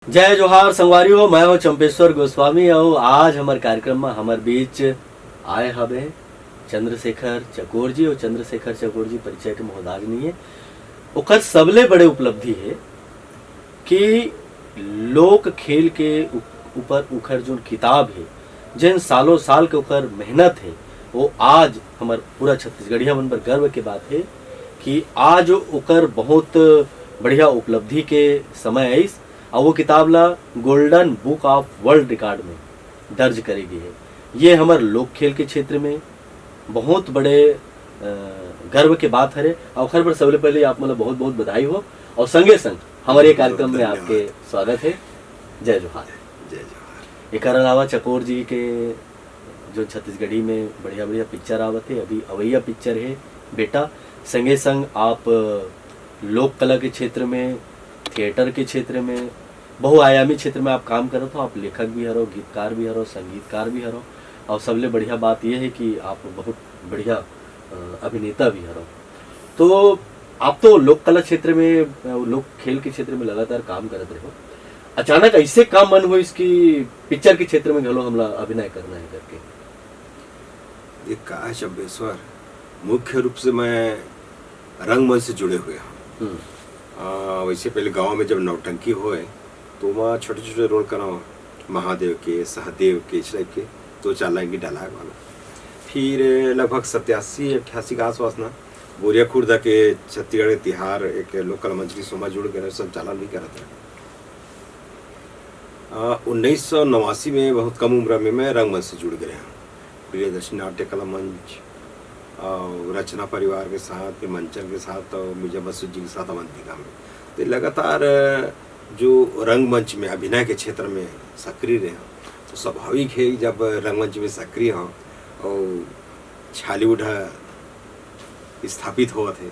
जय जोहार संगवारी हो। मैं हूँ चंपेश्वर गोस्वामी और आज हमारे कार्यक्रम में हमारे बीच आए हवे चंद्रशेखर चकोर जी। और चंद्रशेखर चकोर जी परिचय के मोहताज नहीं है। ओकर सबले बड़े उपलब्धि है कि लोक खेल के ऊपर उखर जो किताब है, जिन सालों साल के ऊपर मेहनत है, वो आज हमार पूरा छत्तीसगढ़िया मन पर गर्व के बात है कि आज ओकर बहुत बढ़िया उपलब्धि के समय आई और वो किताब ला golden book of world record में दर्ज करेगी है। ये हमारे लोक खेल के क्षेत्र में बहुत बड़े गर्व के बात है। और खर पर सबसे पहले आप मतलब बहुत बहुत बधाई हो और संगे संग हमारे कार्यक्रम में आपके स्वागत है। जय जोहार। जय जोहार। एक अलावा चकोर जी के जो छत्तीसगढ़ी में बढ़िया बढ़िया पिक्चर आवत है, अभी अवैया पिक्चर है बेटा। संगे संग आप लोक कला के क्षेत्र में, थिएटर के क्षेत्र में, बहुआयामी क्षेत्र में आप काम करो। तो आप लेखक भी हरो, गीतकार भी हरो, संगीतकार भी हरो और सबले बढ़िया बात यह है कि आप बहुत बढ़िया अभिनेता भी हरो। तो आप तो लोक कला क्षेत्र में, लोक खेल के क्षेत्र में लगातार काम करते रहो। अचानक ऐसे काम मन हो इसकी पिक्चर के क्षेत्र में घलो हमला अभिनय करना है करके? ये कहा चंपेश्वर, मुख्य रूप से मैं रंगमंच से जुड़े हुए हूँ। वैसे पहले गांव में जब नौटंकी होए तो वहाँ छोटे छोटे रोल कराओ, महादेव के, सहदेव के, इस टाइप के 2-4 लाइन की डायलॉग वाला। फिर लगभग 87-88 के आसपास ना बोरिया खुर्दा के छत्तीसगढ़ के तिहार एक लोकल मंच की सोमा जुड़ गए, सब चालन भी करा था। 1989 में बहुत कम उम्र में मैं रंगमंच से जुड़ गया हूँ। प्रियदर्शनी नाट्य कला मंच और रचना परिवार के साथ, फिर मंचन के साथ और मिर्जा मसूद जी के साथ अवंतिका में। तो लगातार जो रंगमंच में अभिनय के क्षेत्र में सक्रिय रहे, तो स्वाभाविक है जब रंगमंच में सक्रिय हों और छालीवुड स्थापित हुआ थे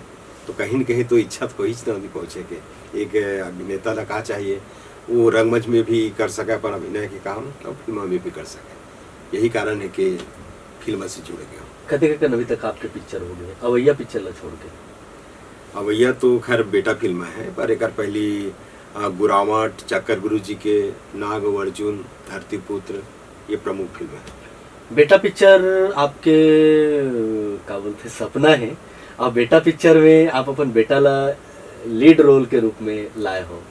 तो कहीं न कहीं तो इच्छा तो ही नहीं पहुँचे के एक अभिनेता लगा चाहिए वो रंगमंच में भी कर सके अपन अभिनय के काम और फिल्मों में भी कर सके। यही कारण है कि फिल्म से जुड़ गया। कते अभी तक आपके पिक्चर हो गए अवैया पिक्चर ला छोड़ के? अवैया तो खैर बेटा फिल्म है, पर एक पहली गुरावट, चक्कर गुरु जी के, नाग अर्जुन, धरतीपुत्र, ये प्रमुख फिल्म है। बेटा पिक्चर आपके क्या बोलते सपना है और बेटा पिक्चर में आप अपन बेटा ला लीड रोल के रूप में लाए हो।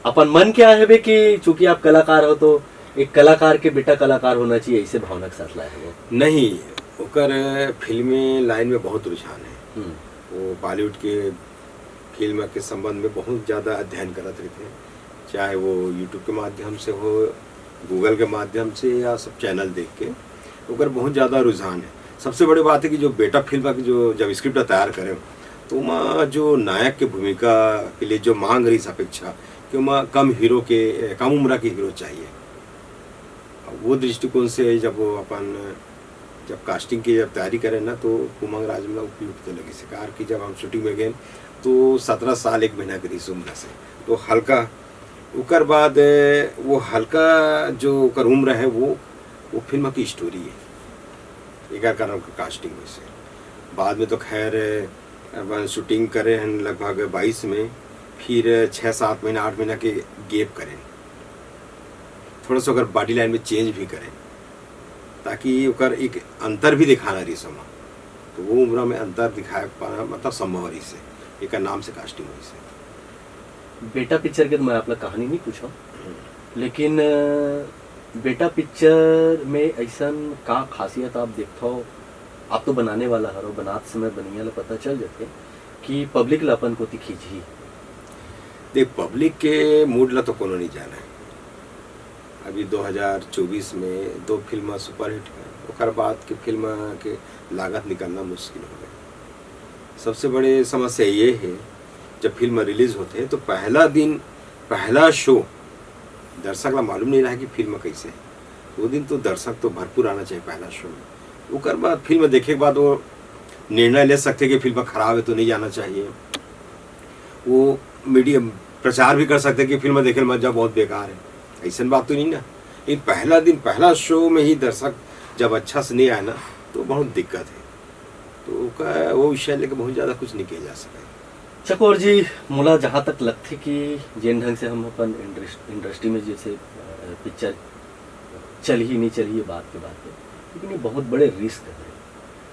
अपन मन क्या है बे कि चूंकि आप कलाकार हो तो एक कलाकार के बेटा कलाकार होना चाहिए, ऐसे भावना के साथ लाए हो? नहीं, ओकर फिल्मी लाइन में बहुत रुझान है। वो बॉलीवुड के फिल्म के संबंध में बहुत ज़्यादा अध्ययन करते रहते हैं, चाहे वो यूट्यूब के माध्यम से हो, गूगल के माध्यम से, या सब चैनल देख के ओकर बहुत ज़्यादा रुझान है। सबसे बड़ी बात है कि जो बेटा फिल्म की जो जब स्क्रिप्ट तैयार करें तो वहाँ जो नायक की भूमिका के लिए जो मांग रही अपेक्षा कि वहाँ कम हीरो के, कम उम्र के हीरो चाहिए। वो दृष्टिकोण से जब वो अपन जब कास्टिंग की जब तैयारी करें ना तो उमंग राजमला उपयुक्त लगी शिकार की। जब हम शूटिंग में गए तो 17 साल 1 महीना की उम्र से, तो हल्का उकर बाद वो हल्का जो उकर उम्र है वो फिल्म की स्टोरी है। एक कारण का कास्टिंग में से बाद में तो खैर अपन शूटिंग करें हैं लगभग 22 में, फिर 6-7 महीना 8 महीना के गैप करें, थोड़ा सा अगर बॉडी लाइन में चेंज भी करें ताकि उकर एक अंतर भी दिखाना रही समा, तो वो उम्र में अंतर दिखाया पाना मतलब संभव रही से एक नाम से कास्टिंग हुई से। बेटा पिक्चर के तो मैं आपला कहानी नहीं पूछा, लेकिन बेटा पिक्चर में ऐसा का खासियत आप देखते हो? आप तो बनाने वाला हरो, बनाते समय बनिया ला पता चल जाते कि पब्लिक ला अपन को खींची। देख, पब्लिक के मूड ला तो कोनो नहीं जाना है। अभी 2024 में 2 फिल्म सुपरहिट है, उसके बाद की फिल्म के लागत निकालना मुश्किल हो गई। सबसे बड़ी समस्या ये है जब फिल्म रिलीज होते हैं तो पहला दिन पहला शो दर्शक ला मालूम नहीं रहा कि फिल्म कैसे है। वो दिन तो दर्शक तो भरपूर आना चाहिए पहला शो में। उसके बाद फिल्म देखे के बाद वो निर्णय ले सकते कि फिल्म खराब है तो नहीं जाना चाहिए। वो मीडिया प्रचार भी कर सकते कि फिल्म देखे मजा बहुत बेकार है, ऐसा बात तो नहीं ना। लेकिन पहला दिन पहला शो में ही दर्शक जब अच्छा से नहीं आए ना तो बहुत दिक्कत है। तो वो विषय लेकर बहुत ज़्यादा कुछ नहीं किया जा सका। चकोर जी, मोला जहाँ तक लगथे कि जेन ढंग से हम अपन इंडस्ट्री में जैसे पिक्चर चल ही नहीं चल ही, ये बात के बात है, लेकिन ये बहुत बड़े रिस्क है।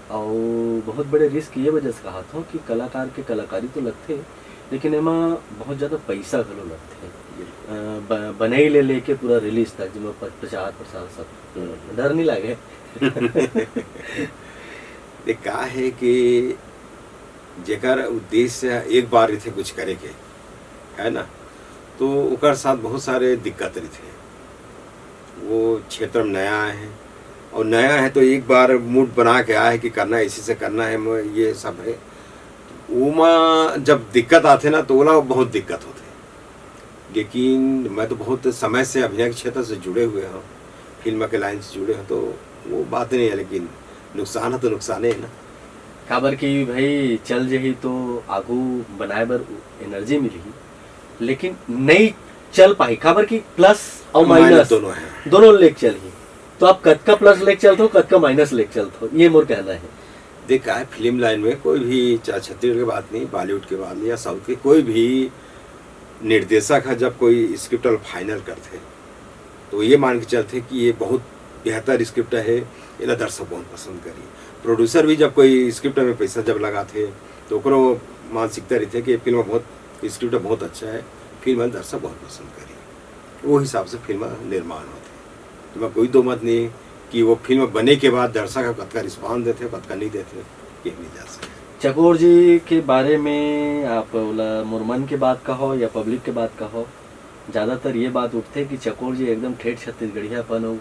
और बहुत बड़े रिस्क ये वजह से कहा था कि कलाकार के कलाकारी तो लगते, लेकिन एमा बहुत ज़्यादा पैसा घलो लगते। बनई ले लेके पूरा रिलीज तक जिसमें 50% सब डर नहीं लागे। देख का है कि जेकर उद्देश्य एक बार इथे कुछ करे के है ना, तो ओकर साथ बहुत सारे दिक्कत रही। वो क्षेत्र में नया है और नया है तो एक बार मूड बना के आया है कि करना है, इसी से करना है, ये सब है। उमा जब दिक्कत आते ना तो ओला बहुत दिक्कत होते। लेकिन मैं तो बहुत समय से अभिनय के क्षेत्र से जुड़े हुए हूँ, फिल्म के लाइन से जुड़े हूँ, तो वो बात नहीं है। लेकिन नुकसान है तो नुकसान है ना। काबर की भाई चल जही तो आगू बनाए बर एनर्जी मिलही, लेकिन नहीं चल पाई काबर की प्लस और माइनस दोनों लेक चलही। तो आप कद का प्लस लेक चलते हो, कद का माइनस लेक चलते हो, ये मोर कहना है। देखा है फिल्म लाइन में कोई भी, चाहे छत्तीसगढ़ की बात नहीं, बॉलीवुड की बात नहीं या साउथ की, कोई भी निर्देशक है जब कोई स्क्रिप्ट फाइनल करते तो ये मान के चलते कि ये बहुत बेहतर स्क्रिप्ट है, ये दर्शक बहुत पसंद करी। प्रोड्यूसर भी जब कोई स्क्रिप्ट में पैसा जब लगाते तो ओकरो मानसिकता रहती है कि फिल्म बहुत स्क्रिप्ट बहुत अच्छा है, फिल्म दर्शक बहुत पसंद करी। वो हिसाब से फिल्म निर्माण होते। तो मैं कोई दो मत नहीं कि वो फिल्म बने के बाद दर्शक कद का रिस्पॉन्स देते कद का नहीं देते, ये नहीं जा सकते। चकोर जी के बारे में आप मुरमन के बात कहो या पब्लिक के बात कहो, ज़्यादातर ये बात उठते कि चकोर जी एकदम ठेठ छत्तीसगढ़ियापन हो,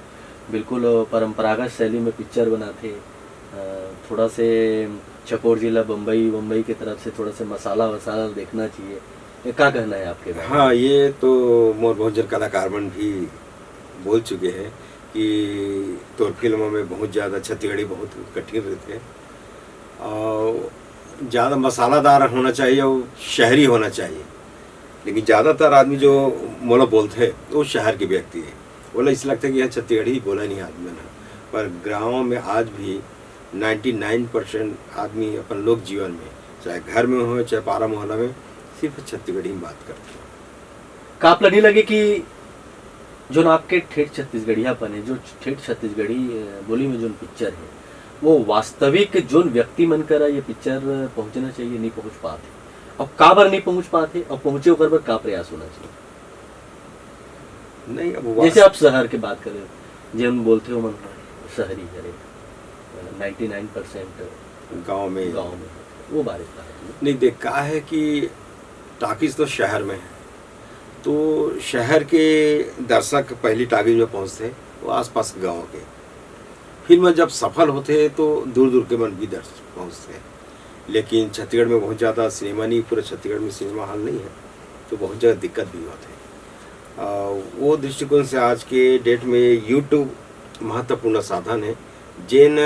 बिल्कुल परंपरागत शैली में पिक्चर बनाते। थोड़ा से चकोर जी ला बम्बई की तरफ से थोड़ा से मसाला वसाला देखना चाहिए, ये क्या कहना है आपके बारे में? हाँ, ये तो मोर बहुत जन कलाकारमन भी बोल चुके हैं कि तोर फिल्मों में बहुत ज़्यादा छत्तीसगढ़ी बहुत कठिन रहते हैं और ज़्यादा मसालादार होना चाहिए और शहरी होना चाहिए। लेकिन ज़्यादातर आदमी जो मोला बोलते हैं वो शहर के व्यक्ति है, बोला इस लगता है कि यहाँ छत्तीसगढ़ी बोला नहीं आदमी ना, पर गाँव में आज भी 99% आदमी अपन लोक जीवन में, चाहे घर में हो चाहे पारा मोहल्ला में, सिर्फ छत्तीसगढ़ी में बात करते हैं। का आप नहीं लगे कि जो आपके ठेठ छत्तीसगढ़ियापन है, जो ठेठ छत्तीसगढ़ी बोली में जो पिक्चर है, वो वास्तविक जो व्यक्ति मन करा ये पिक्चर पहुंचना चाहिए, नहीं पहुंच पाते। अब का बार नहीं पहुंच पाते और पहुंचे होकर पर का प्रयास होना चाहिए? नहीं, अब जैसे आप शहर की बात करें, जो हम बोलते हो मन शहरी करे 99% गाँव में वो बारे में नहीं देखा है कि टाकीज तो शहर में है, तो शहर के दर्शक पहली टाकीज में पहुंचते वो आसपास के गाँव के। फिल्म जब सफल होते तो दूर दूर के मन भी दर्शक पहुंचते हैं। लेकिन छत्तीसगढ़ में बहुत ज़्यादा सिनेमा नहीं, पूरे छत्तीसगढ़ में सिनेमा हॉल नहीं है, तो बहुत ज़्यादा दिक्कत भी होते हैं। वो दृष्टिकोण से आज के डेट में यूट्यूब महत्वपूर्ण साधन है। जिन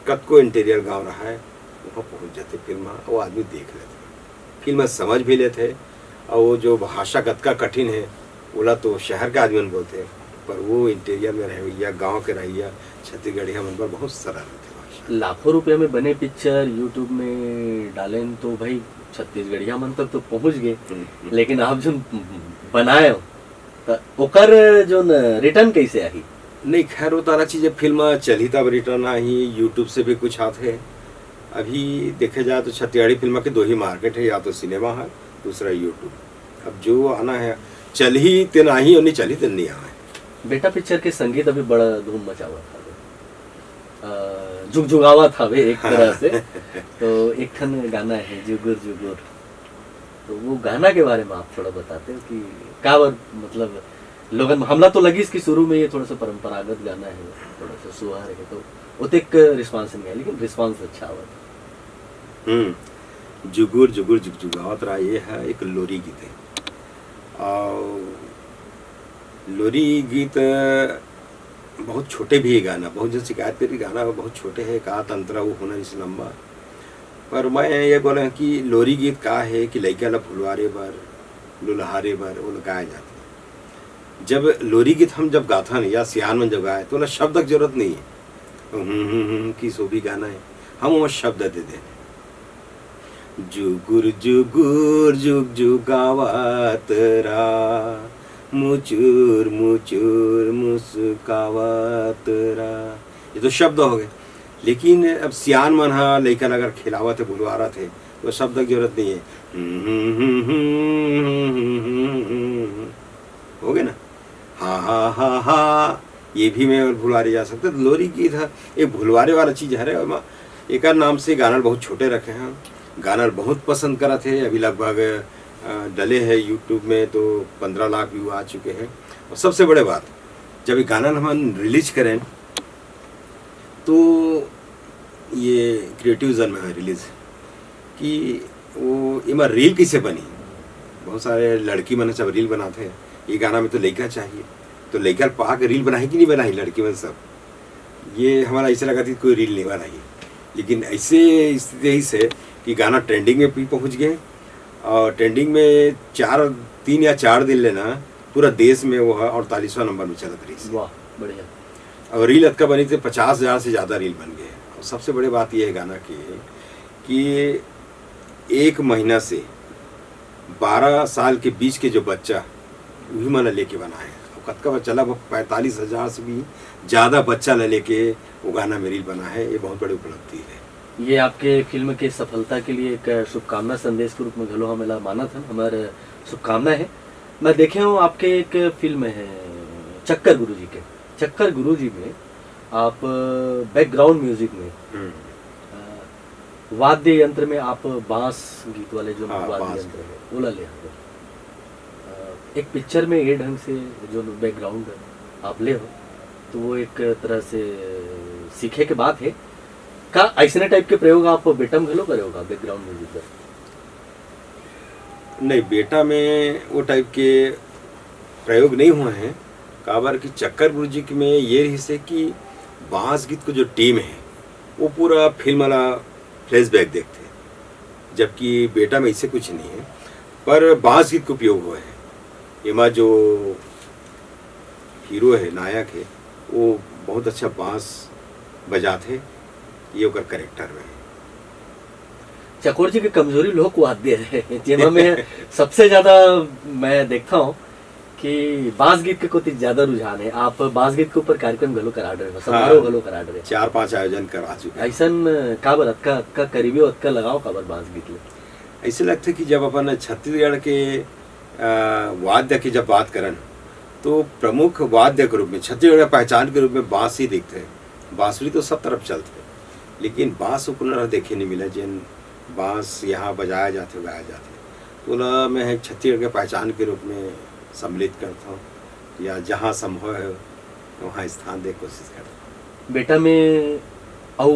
कद को इंटीरियर गाँव रहा है वहाँ पहुँच जाते फिल्म, वो आदमी देख लेते, फिल्म समझ भी लेते। और वो जो भाषा कद का कठिन है बोला तो शहर के आदमी बोलते हैं, पर वो इंटीरियर में रहिया गांव के रहिया छत्तीसगढ़िया मन पर बहुत सरल रहते भाषा। लाखों रुपए में बने पिक्चर यूट्यूब में डालें तो भाई छत्तीसगढ़िया मन तक तो पहुंच गए, लेकिन आप जो बनाए हो तो ओकर जो रिटर्न कैसे आई? नहीं, खैर वो तारा चीज़ें फिल्म चली तब रिटर्न आई, यूट्यूब से भी कुछ आते हैं। अभी देखे जाए तो छत्तीसगढ़ी फिल्म के दो ही मार्केट है, या तो सिनेमा है, दूसरा यूट्यूब। अब जो आना है चल ही तेना ही और नहीं चली तेन नहीं आए। बेटा पिक्चर के संगीत अभी बड़ा धूम मचा हुआ था, जुगजुगावा था वे एक तरह से। तो एक खन गाना है जुगुर जुगुर, तो वो गाना के बारे में आप थोड़ा बताते हो कि का मतलब लोगन हमला तो लगी इसकी शुरू में ये थोड़ा सा परंपरागत गाना है, थोड़ा सा सुहार है, तो उतिक रिस्पांस नहीं है, लेकिन रिस्पांस अच्छा हुआ था। जुगुर जुगुर जुगजुगावत रहा, ये है एक लोरी गीत है। और लोरी गीत बहुत छोटे भी है गाना, बहुत जो शिकायत करी गाना बहुत छोटे है, का तंत्र वो होना इस लंबा। पर मैं ये बोला कि लोरी गीत का है कि लड़का ला फुलवारे बर लुलहारे बर वो गाया जाता है। जब लोरी गीत हम जब गाथा नहीं या सियान में जब गाए तो ना शब्द की जरूरत नहीं है, की सो भी गाना है, हम वो शब्द दे दें। जुगुर जुगुर जुग जुगावत रा, मुचुर मुचुर मुस्कावत रा। ये तो शब्द हो गए, लेकिन अब सियान मन हा लइकन अगर खिलावत है बुलवारत है तो शब्द की जरूरत नहीं है। हो गए ना, हा हा हा हा, ये भी मैं भुलवारे जा सकते। लोरी गीत है, ये भुलवारे वाला चीज है रे। एक नाम से गाना बहुत छोटे रखे हैं, गाना बहुत पसंद करा थे। अभी लगभग डले हैं यूट्यूब में तो 15 लाख व्यू आ चुके हैं। और सबसे बड़े बात, जब ये गाना हम रिलीज करें तो ये क्रिएटिव जोन में है रिलीज कि वो इमा रील कैसे बनी। बहुत सारे लड़की मन सब रील बनाते हैं, ये गाना में तो लड़का चाहिए, तो लड़का पा के रील बनाई कि नहीं बनाई लड़की मन सब। ये हमारा ऐसा लगा था कोई रील नहीं बनाई, लेकिन ऐसे स्थिति से कि गाना ट्रेंडिंग में भी पहुंच गए। और ट्रेंडिंग में 3 या 4 दिन लेना पूरा देश में वो है 48वां नंबर में चलत रही। वाह बढ़िया। और रील अतका बनी थी 50,000 से ज़्यादा रील बन गए। और सबसे बड़ी बात यह है गाना की कि 1 महीना से 12 साल के बीच के जो बच्चा वही मैंने लेके बना है। और कतका चला 45,000 से भी ज़्यादा बच्चा लेके वो गाना में रील बना है। ये बहुत बड़ी उपलब्धि है। ये आपके फिल्म के सफलता के लिए एक शुभकामना संदेश के रूप में घलो हमें माना था, हमारे शुभकामना है। मैं देखे हूँ आपके एक फिल्म है चक्कर गुरुजी के, चक्कर गुरुजी में आप बैकग्राउंड म्यूजिक में वाद्य यंत्र में आप बांस गीत वाले जो वाद्य यंत्र है वो ले आते। एक पिक्चर में ये ढंग से जो बैकग्राउंड आप ले हो तो वो एक तरह से सीखे के बात है का। ऐसे टाइप के प्रयोग आप बेटा में घलो करे होगा बैकग्राउंड म्यूजिक पर? नहीं, बेटा में वो टाइप के प्रयोग नहीं हुए हैं। काबर की चक्कर गुरुजी में ये हिस्से कि बांस गीत को जो टीम है वो पूरा फिल्म वाला फ्लैशबैक देखते हैं, जबकि बेटा में इससे कुछ नहीं है। पर बांस गीत को उपयोग हुआ है। इमा जो हीरो है, नायक है, वो बहुत अच्छा बांस बजाते, ये ओकर कैरेक्टर में है। चकोर जी की कमजोरी लोक वाद्य है, जेमा में सबसे ज्यादा मैं देखता हूँ कि बांस गीत के कोई ज्यादा रुझान है। आप बांस गीत के ऊपर कार्यक्रम घलो करा रहे हो, समारोह घलो करा रहे हो, 4-5 आयोजन करा चुके हैं। ऐसन काबर अतका करीबी अतका लगाओ काबर बांस गीत ले? ऐसे लगता है कि जब अपन छत्तीसगढ़ के वाद्य की जब बात करें तो प्रमुख वाद्य के रूप में छत्तीसगढ़ पहचान के रूप में बांस ही दिखते हैं। बांसुरी तो सब तरफ चलते, लेकिन बांस को देखे नहीं मिला जिन बांस यहाँ बजाया जाते गाया जाते। तो मैं छत्तीसगढ़ के पहचान के रूप में सम्मिलित करता हूँ, या जहाँ संभव है वहाँ स्थान दे कोशिश करता हूँ। बेटा में औ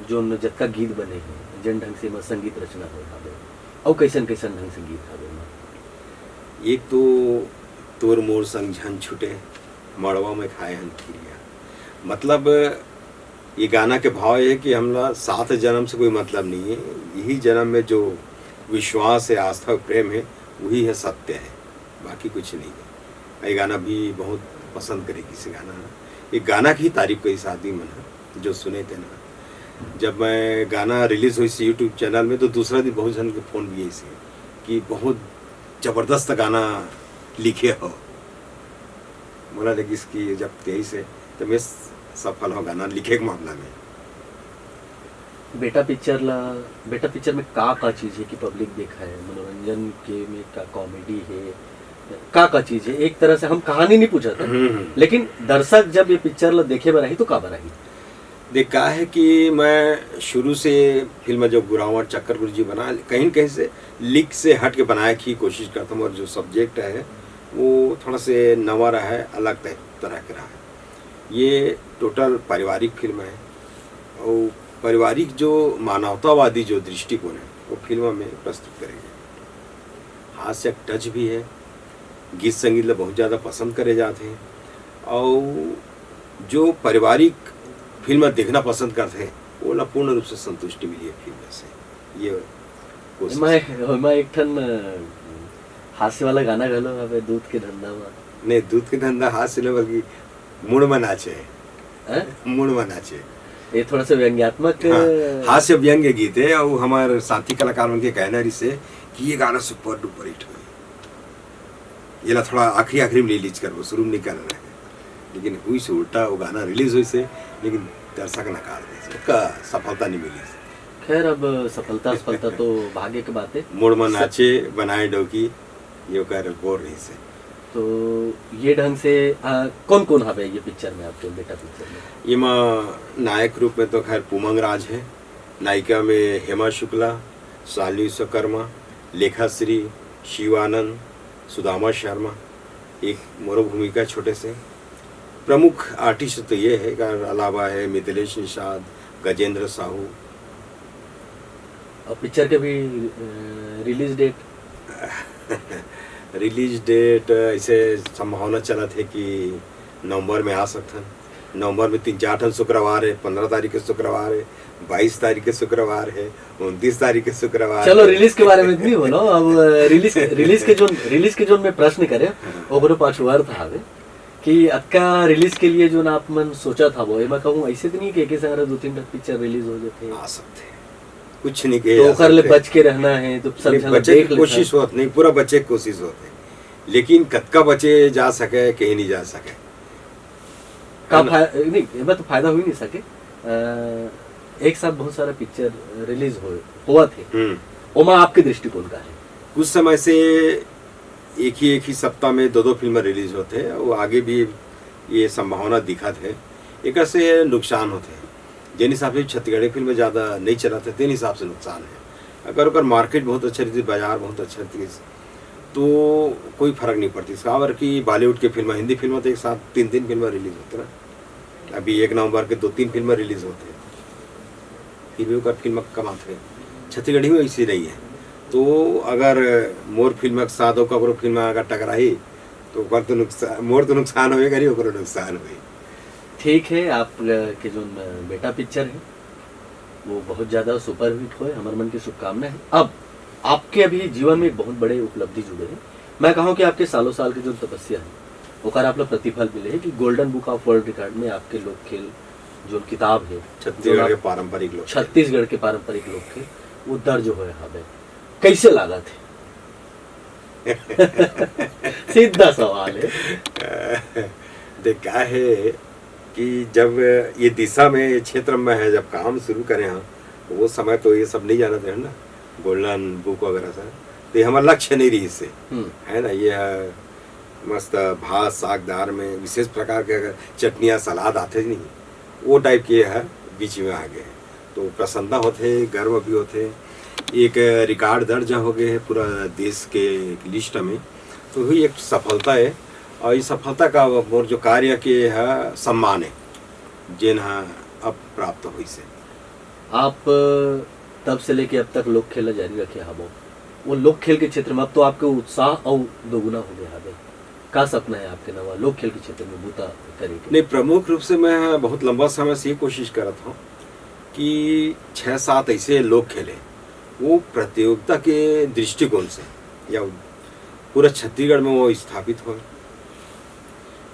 जो जतका गीत बने हैं जन ढंग से संगीत रचना हो, औ कैसन कैसन ढंग से गीत हवे? एक तो तोर मोर संग झन छुटे मड़वा में खाए हन खिरिया। मतलब ये गाना के भाव है कि हमला 7 जन्म से कोई मतलब नहीं है, यही जन्म में जो विश्वास है, आस्था और प्रेम है, वही है सत्य है, बाकी कुछ नहीं है। ये गाना भी बहुत पसंद करेगी से गाना। ये गाना की तारीफ करी आदमी मन जो सुने थे ना। जब मैं गाना रिलीज हुई यूट्यूब चैनल में तो दूसरा दिन बहुत जन के फ़ोन भी ऐसे कि बहुत ज़बरदस्त गाना लिखे हो। बोला लगी इसकी जब 23 है तो मैं सफल हो गाना लिखे के मामला में। बेटा पिक्चर में का चीज है कि पब्लिक देखा है? मनोरंजन के में का कॉमेडी है, का चीज है? एक तरह से हम कहानी नहीं पूछा था, लेकिन दर्शक जब ये पिक्चर ला देखे बराही तो का बराही? देख का है कि मैं शुरू से फिल्म जो गुरावर चक्कर गुरुजी बना कहीं कहीं से लिख से हट के बनाने की कोशिश करता हूँ। और जो सब्जेक्ट है वो थोड़ा से नवा रहा है, अलग तरह का रहा है। ये टोटल पारिवारिक फिल्म है और पारिवारिक जो मानवतावादी जो दृष्टिकोण है वो फिल्म में प्रस्तुत करेंगे। हास्य टच भी है, गीत संगीत ला बहुत ज़्यादा पसंद करे जाते हैं और जो पारिवारिक फिल्म देखना पसंद करते हैं वो ला पूर्ण रूप से संतुष्टि मिली है फिल्म से। ये मैं एक ठन हास्य वाला गाना घलो हवे, दूध के धंधा में नहीं, दूध के धंधा हास्य नहीं बल्कि मूड में नाचे है, मूड में नाचे। ये थोड़ा सा व्यंग्यात्मक हाँ, हास्य व्यंग्य गीत है और हमारे साथी कलाकार उनके कहना रिसे कि ये गाना सुपर डुपर हिट हुई, ये ला थोड़ा आखिरी आखिरी में रिलीज कर, वो शुरू में नहीं कर रहे हैं, लेकिन हुई से उल्टा वो गाना रिलीज हुई से, लेकिन दर्शक नकार दे, उसका सफलता नहीं मिली। खैर अब सफलता तो भाग्य की बात है। मोड़ में नाचे बनाए डोकी ये कर बोल रही से। तो ये ढंग से कौन कौन हवे ये पिक्चर में, आपके बेटा पिक्चर में? ये माँ नायक रूप में तो खैर पुमंग राज है, नायिका में हेमा शुक्ला, शालिनी विश्वकर्मा, लेखाश्री, शिवानंद, सुदामा शर्मा, एक मोरो भूमिका छोटे से। प्रमुख आर्टिस्ट तो ये है, इसके अलावा है मिथिलेश निषाद, गजेंद्र साहू। और पिक्चर के भी रिलीज डेट रिलीज डेट ऐसे संभावना चला थे कि नवंबर में आ सकता। नवंबर में 3-4 ठन शुक्रवार है, 15 तारीख के शुक्रवार है, 22 तारीख के शुक्रवार है, 29 तारीख के शुक्रवार। चलो रिलीज के बारे में नहीं बोलो अब। रिलीज के जो मैं प्रश्न करे ओकरो पाछू अर्थ हावे कि अक्का रिलीज के लिए जो ना आप मन सोचा था वो मैं कहूँ ऐसे तो नहीं कि एक संग 2-3 पिक्चर रिलीज हो जाते आ सकते हैं, कुछ नहीं के तो कर ले बच के रहना है तो बच्चे की कोशिश होत नहीं, पूरा बच्चे की कोशिश होते, लेकिन कतका बचे जा सके कहीं नहीं जा सके का नहीं मैं तो फायदा हो ही नहीं सके। एक साथ बहुत सारा पिक्चर रिलीज हुआ थे, ओमा आपके दृष्टिकोण का है? कुछ समय से एक ही सप्ताह में 2-2 फिल्में रिलीज होते हैं और आगे भी ये संभावना दिखा थे। एक से नुकसान होते हैं, जिन हिसाब से छत्तीसगढ़ी फिल्में ज़्यादा नहीं चलाते तीन हिसाब से नुकसान है। अगर मार्केट बहुत अच्छा रहती, बाजार बहुत अच्छा रहती तो कोई फर्क नहीं पड़ती। इसका कि बॉलीवुड की फिल्में, हिंदी फिल्में तो एक साथ 3-3 फिल्में रिलीज होती ना। अभी 1 नवंबर के 2-3 फिल्में रिलीज होते हैं, फिर भी वो फिल्म कमाते हैं। छत्तीसगढ़ी में ऐसी नहीं है, तो अगर मोर फिल्म के साथ कबरो फिल्म अगर टकराई तो ओकर तो नुकसान, मोर तो नुकसान होएगा नहीं, ओकरो नुकसान हुई। ठीक है, आप के जो बेटा पिक्चर है वो बहुत ज़्यादा सुपर हिट होए, हमारे मन की शुभकामनाएं है। अब आपके अभी जीवन में एक बहुत बड़े उपलब्धि जुड़े हैं। मैं कहूँ कि आपके सालों साल की जो तपस्या है वो आप लोग प्रतिफल मिले है कि golden book of world record में आपके लोक खेल जो किताब है छत्तीसगढ़ के पारंपरिक लोक खेल वो दर्ज हुए हवे। कैसे लगा थे? सीधा सवाल है। देखा है कि जब ये दिशा में क्षेत्र में है, जब काम शुरू करें हम वो समय तो ये सब नहीं जानते हैं ना, गोल्डन बुक वगैरह से, तो ये हमारा लक्ष्य नहीं रही इससे, है ना। ये मस्त भात सागदार में विशेष प्रकार के अगर चटनियाँ सलाद आते नहीं, वो टाइप के है बीच में आ गए, तो प्रसन्नता होते, गर्व भी होते। एक रिकॉर्ड दर्ज हो गए है पूरा देश के लिस्ट में, तो हुई एक सफलता है। और इस सफलता का मोर जो कार्य के है सम्मान है जिन अब प्राप्त हुई से। आप तब से लेके अब तक लोक खेला जारी रखे हबो, वो लोक खेल के क्षेत्र में अब तो आपके उत्साह और दोगुना हो गया है। का सपना है आपके नवा लोक खेल के क्षेत्र में बूता करेंगे? नहीं, प्रमुख रूप से मैं बहुत लंबा समय से ये कोशिश कर रहा था कि 6-7 ऐसे लोक खेले वो प्रतियोगिता के दृष्टिकोण से या पूरा छत्तीसगढ़ में वो स्थापित हो।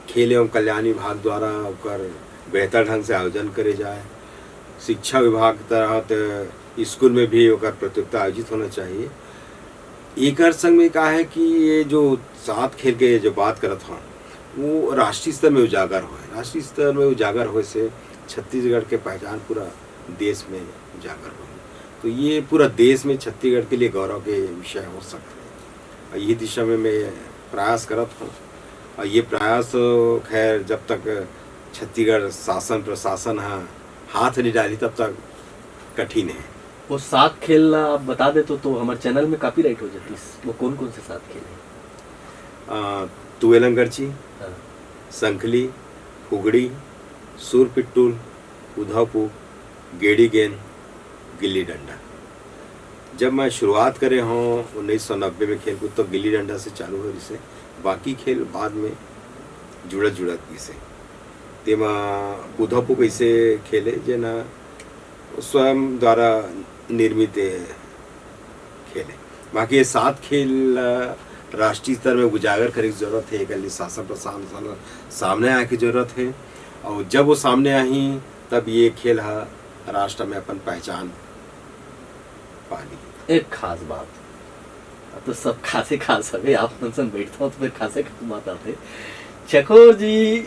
खेल एवं कल्याण विभाग द्वारा ओकर बेहतर ढंग से आयोजन करे जाए। शिक्षा विभाग के तहत स्कूल में भी ओकर प्रतियोगिता आयोजित होना चाहिए। एक संग में कहा है कि ये जो 7 खेल के जो बात करत हूँ वो राष्ट्रीय स्तर में उजागर हो। राष्ट्रीय स्तर में उजागर हो से छत्तीसगढ़ के पहचान पूरा देश में उजागर हो, तो ये पूरा देश में छत्तीसगढ़ के लिए गौरव के विषय हो सकते हैं। और ये दिशा में मैं प्रयास करत हूँ। और ये प्रयास खैर जब तक छत्तीसगढ़ शासन प्रशासन हाथ नहीं डाली तब तक कठिन है। वो 7 खेल आप बता दे तो हमारे चैनल में कॉपीराइट हो जाती। वो कौन कौन से 7 खेल हैं? तुवेलंगरची, संखली, फुगड़ी, सूरपिट्टूल, उधावपुर, गेड़ी गेंद, गिल्ली डंडा। जब मैं शुरुआत करे हूँ 1990 में खेल कूद तो गिल्ली डंडा से चालू हो, जिसे बाकी खेल बाद में जुड़त इसे तेमा उधावपुर कैसे खेले जे ना स्वयं द्वारा निर्मित खेले। बाकी ये 7 खेल राष्ट्रीय स्तर में उजागर करने की जरूरत है। एक शासन प्रशासन सामने आने की जरूरत है। और जब वो सामने आई तब ये खेल है राष्ट्र में अपन पहचान पा ली। एक खास बात, अब तो सब खासे खास हवे, आप मन संग बैठता हूँ तो फिर खासे खास बात आते। चकोर जी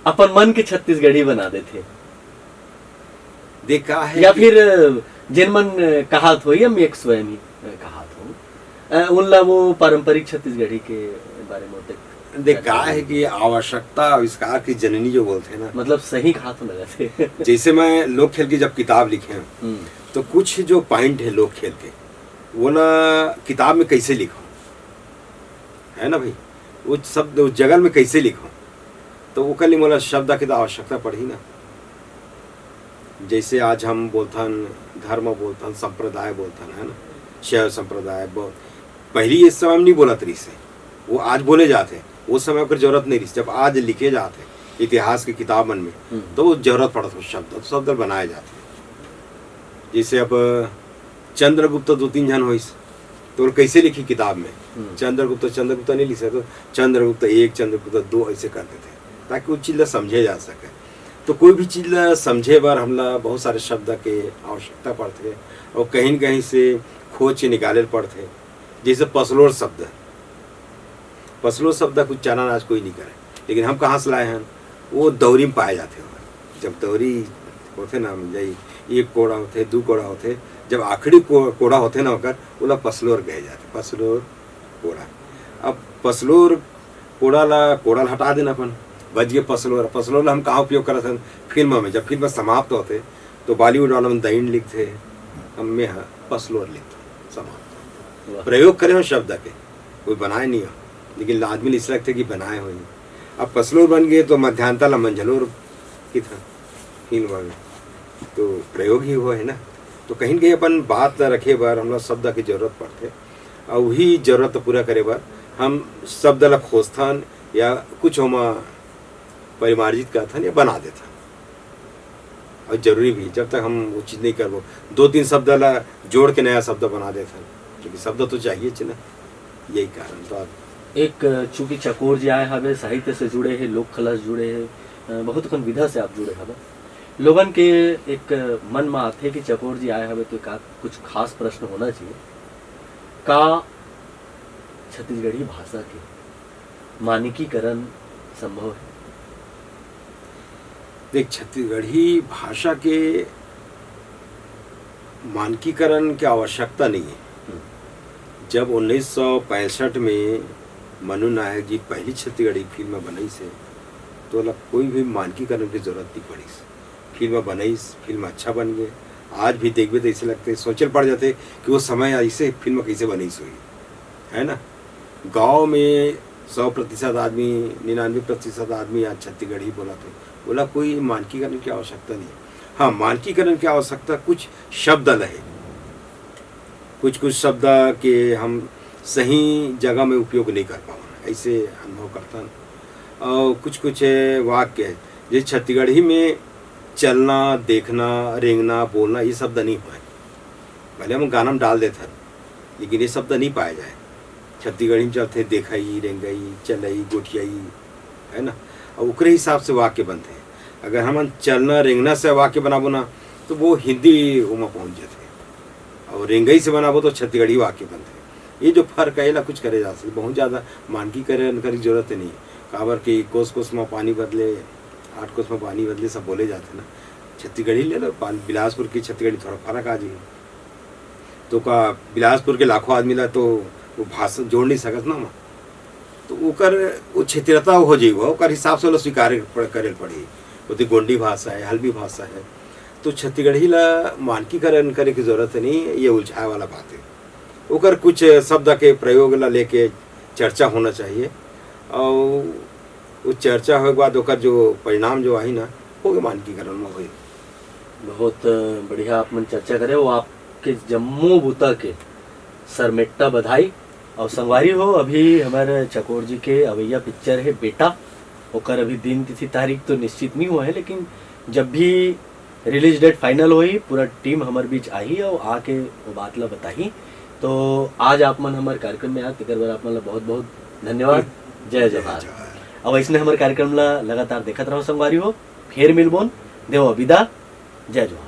अपन मन के छत्तीसगढ़ी बना देते देखा है या फिर जिन मन कहात हो या मैं स्वयं ही कहात हूँ उनला वो पारंपरिक छत्तीसगढ़ी के बारे में होते देखा है कि आवश्यकता आविष्कार की जननी जो बोलते हैं ना, मतलब सही कहा तो लगा थे। जैसे मैं लोक खेल की जब किताब लिखे हैं तो कुछ जो पॉइंट है लोक खेल के वो ना किताब में कैसे लिखो है ना भाई, वो शब्द उस जगह में कैसे लिखो, तो वो कल मोला शब्द की तो आवश्यकता पड़ी ना। जैसे आज हम बोलथन धर्म बोलथन संप्रदाय बोलथन है ना, शैव संप्रदाय पहली इस समय में नहीं बोला तरी से, वो आज बोले जाते, उस समय पर जरूरत नहीं रही। जब आज लिखे जाते इतिहास की किताब मन में तो वो जरूरत पड़ता है शब्द, शब्द बनाए जाते। जैसे अब चंद्रगुप्त 2-3 जन हो तो कैसे लिखी किताब में, चंद्रगुप्त नहीं लिख सकते, चंद्रगुप्त 1 चंद्रगुप्त 2 ऐसे करते थे ताकि वो चीज़ समझे जा सके। तो कोई भी चीज़ समझे बार हमला बहुत सारे शब्द के आवश्यकता पड़ते और कहीं न कहीं से खोज के निकाले पड़ते। जैसे पसलोर शब्द कुछ उच्चारण आज कोई नहीं करे, लेकिन हम कहाँ से लाए हैं, वो दौरी में पाए जाते हैं। जब दौरी होते ना जाई 1 कोड़ा होते 2 कोड़ा होते, जब आखिरी कोड़ा होते ना होकर वो पसलोर गए जाते, पसलोर कोड़ा। अब पसलोर कोड़ा हटा देना अपन बच गए पसलोर हम कहाँ उपयोग करते हैं फिल्म में, जब फिल्म समाप्त होते तो बॉलीवुड वाला में दैन लिखते, हम में पसलोर लिखते समाप्त। प्रयोग करे हो शब्द के, कोई बनाए नहीं हो, लेकिन आदमी इस लगते कि बनाए हुए। अब पसलोर बन गए तो मध्यांतर मंझलोर की था फिल्म में, तो प्रयोग ही हुआ है ना। तो कहीं न कहीं अपन बात रखे बार हम लोग शब्द की जरूरत पड़ते और वही जरूरत पूरा करे बार हम शब्द ला खोजथन या कुछ हम परिमार्जित करथन या बना देथन। और जरूरी भी जब तक हम वो चीज़ नहीं करबो 2-3 शब्द ला जोड़ के नया शब्द बना देथन, क्योंकि शब्द तो चाहिए ना, यही कारण। तो आप एक चूंकि चकोर जी आए हवे साहित्य से जुड़े हैं, लोक कला से जुड़े हैं, बहुत कन विधा से आप जुड़े हवे, लोगन के एक मन में आते कि चकोर जी आए हवे तो का कुछ खास प्रश्न होना चाहिए का छत्तीसगढ़ी भाषा के मानकीकरण संभव है? देख, छत्तीसगढ़ी भाषा के मानकीकरण की आवश्यकता नहीं है। जब 1965 में मनु नायक जी पहली छत्तीसगढ़ी फिल्म बनाई से तो कोई भी मानकीकरण की जरूरत नहीं पड़ी। फिल्म बनाई, फिल्म अच्छा बन गए, आज भी देखबे तो ऐसे लगते सोचल पड़ जाते कि वो समय ऐसे फिल्म कैसे बनी हुई है ना। गांव में 100% आदमी 99% आदमी आज छत्तीसगढ़ी बोलाते, बोला कोई मानकीकरण की आवश्यकता नहीं। हाँ, मानकीकरण की आवश्यकता कुछ शब्द है, कुछ शब्द के हम सही जगह में उपयोग नहीं कर पाओ, ऐसे अनुभव करता। और कुछ वाक्य है जो छत्तीसगढ़ी में चलना, देखना, रेंगना, बोलना ये शब्द नहीं पाए। भले हम गाना में डाल देते लेकिन ये शब्द नहीं पाए जाए। छत्तीसगढ़ी में चलते देखई, रेंगई, चलई, गोठियाई है ना, और उकरे हिसाब से वाक्य बनते हैं। अगर हम चलना रेंगना से वाक्य बनाबो ना तो वो हिंदी में पहुँच जाते, और रेंगई से बनाबो तो छत्तीसगढ़ी वाक्य बनते हैं। ये जो फर्क है ना कुछ करे जा सकते, बहुत ज़्यादा मानकीकरण की जरूरत नहीं। काबर कि कोस में पानी बदले, 8 कोस में पानी बदले सब बोले जाते ना। छत्तीसगढ़ी ले लो, बिलासपुर की छत्तीसगढ़ी थोड़ा फर्क आ जाए तो का बिलासपुर के लाखों आदमी ला तो वो भाषा जोड़ नहीं सकत ना, तो वो क्षेत्रता हो जाइए, ओकर हिसाब से स्वीकार करे पड़ी। वो गोंडी भाषा है, हल्बी भाषा है, तो छत्तीसगढ़ी ला मानकीकरण करे की जरूरत नहीं। ये उलझाए वाला बात है। ओकर कुछ शब्द के प्रयोग ला लेके चर्चा होना चाहिए, और वो चर्चा होने के बाद ओकर जो परिणाम जो आई ना वो मानकीकरण में हुई। बहुत बढ़िया आप मन चर्चा करे, वो आपके जम्मू बूता के सरमेट्टा बधाई। और संगवारी हो, अभी हमारे चकोर जी के अवैया पिक्चर है बेटा, ओकर अभी दिन तिथि तारीख तो निश्चित नहीं हुआ है, लेकिन जब भी रिलीज डेट फाइनल हुई पूरा टीम हमारे बीच आई और आके वो बात ला बताई। तो आज आप मन हमारे कार्यक्रम में आते कर आप मन बहुत बहुत धन्यवाद। जय जवाहर। अब ऐसे हमारे कार्यक्रम ला लगातार देखत रहो संगवारी हो, फिर मिलबोन देव विदा। जय जोहार।